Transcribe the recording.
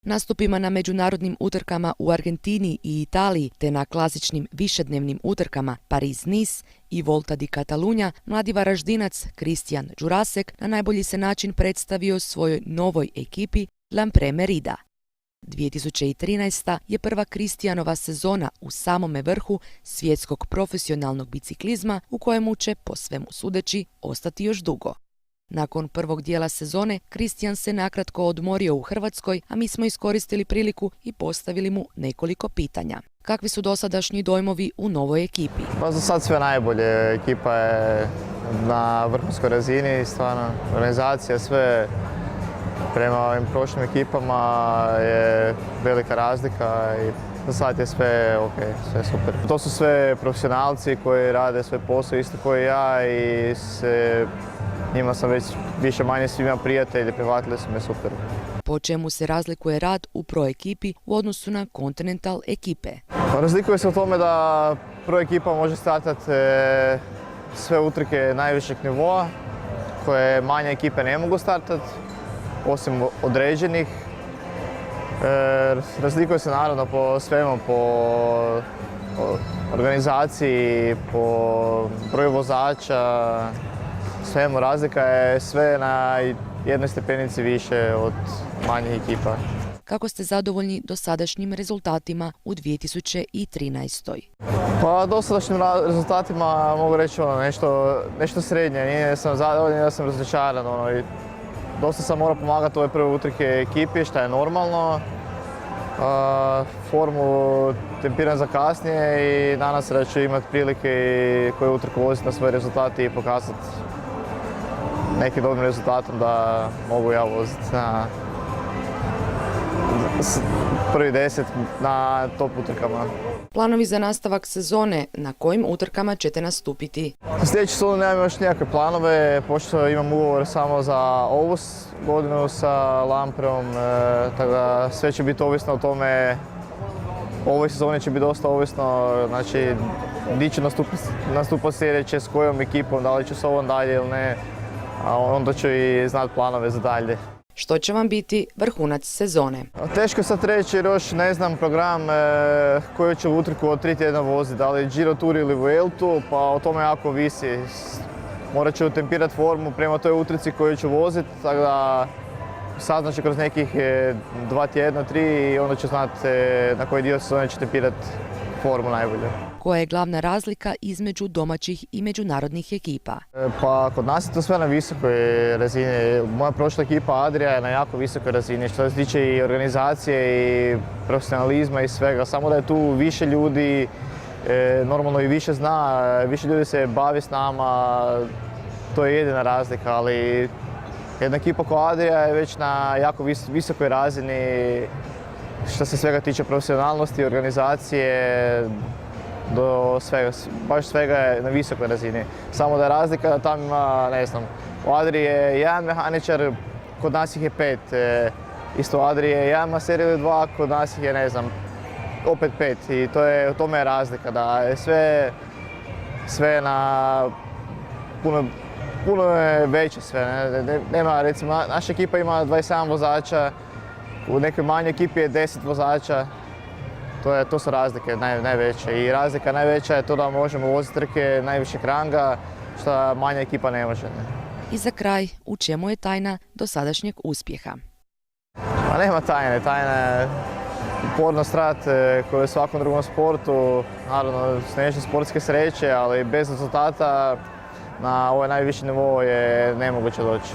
Nastupima na međunarodnim utrkama u Argentini i Italiji te na klasičnim višednevnim utrkama Paris-Nice i Volta di Catalunya, mladi Varaždinac Kristijan Đurasek na najbolji se način predstavio svojoj novoj ekipi Lampre Merida. 2013. je prva Kristijanova sezona u samome vrhu svjetskog profesionalnog biciklizma u kojemu će, po svemu sudeći, ostati još dugo. Nakon prvog dijela sezone, Kristijan se nakratko odmorio u Hrvatskoj, a mi smo iskoristili priliku i postavili mu nekoliko pitanja. Kakvi su dosadašnji dojmovi u novoj ekipi? Pa za sad sve najbolje. Ekipa je na vrhunskoj razini, stvarno organizacija, sve prema ovim prošlim ekipama je velika razlika i za sad je sve ok, sve super. To su sve profesionalci koji rade svoj posao isto kao i ja i njima sam već više manje svima prijatelji, prihvatili su me super. Po čemu se razlikuje rad u pro ekipi u odnosu na Continental ekipe? Razlikuje se u tome da pro ekipa može startati sve utrke najvišeg nivoa koje manje ekipe ne mogu startati, osim određenih. Razlikuje se naravno po svemu, po organizaciji, po broju vozača, svemu. Razlika je sve na jednoj stepenici više od manjih ekipa. Kako ste zadovoljni dosadašnjim rezultatima u 2013. Pa dosadašnjim rezultatima mogu reći nešto srednje. Nije sam zadovoljan, ja sam razočaran. Dosta sam morao pomagati ove prve utrke ekipi, što je normalno. Formu tempiram za kasnije i nadam se da ću imati prilike i koju utrku voziti na svoje rezultate i pokazati nekim dobrim rezultatom da mogu ja voziti na prvi 10 na top utrkama. Planovi za nastavak sezone, na kojim utrkama ćete nastupiti? Sljedeću sezonu nemam još nikakve planove, pošto imam ugovor samo za ovu godinu sa Lampreom, tako da sve će biti ovisno o tome. Ovoj sezoni će biti dosta ovisno, znači gdje ću nastupati sljedeće, s kojom ekipom, da li ću s ovom dalje ili ne, a onda ću i znati planove za dalje. Što će vam biti vrhunac sezone? Teško sad reći jer još ne znam program koju ću utrku od 3 tjedna voziti, da li Giro Tour ili Vueltu, pa o tome jako visi. Morat ću tempirati formu prema toj utrci koju ću voziti, tako da saznat ću kroz nekih 2 tjedna, 3 i onda ću znati na koji dio sezone ću tempirati formu najbolje. Koja je glavna razlika između domaćih i međunarodnih ekipa? Pa kod nas je to sve na visokoj razini. Moja prošla ekipa Adria je na jako visokoj razini što se tiče i organizacije i profesionalizma i svega. Samo da je tu više ljudi, normalno i više zna, više ljudi se bavi s nama, to je jedina razlika, ali jedna ekipa kao Adria je već na jako visokoj razini što se svega tiče profesionalnosti, organizacije, do svega, baš svega je na visokoj razini. Samo da je razlika da tamo ima, ne znam, u Adriji je jedan mehaničar, kod nas ih je 5. Isto u Adriji je jedan maser ili 2, kod nas ih je, ne znam, opet 5. I u tome je razlika, da je sve na puno je veće sve. Nema, recimo, naša ekipa ima 27 vozača, u nekoj manjoj ekipi je 10 vozača. To su razlike najveće i razlika najveća je to da možemo voziti trke najvišeg ranga, što manja ekipa ne može. I za kraj, u čemu je tajna dosadašnjeg uspjeha? Pa nema tajne, tajna je upornost rad koji je u svakom drugom sportu, naravno s nešto sportske sreće, ali bez rezultata na ovaj najviši nivo je nemoguće doći.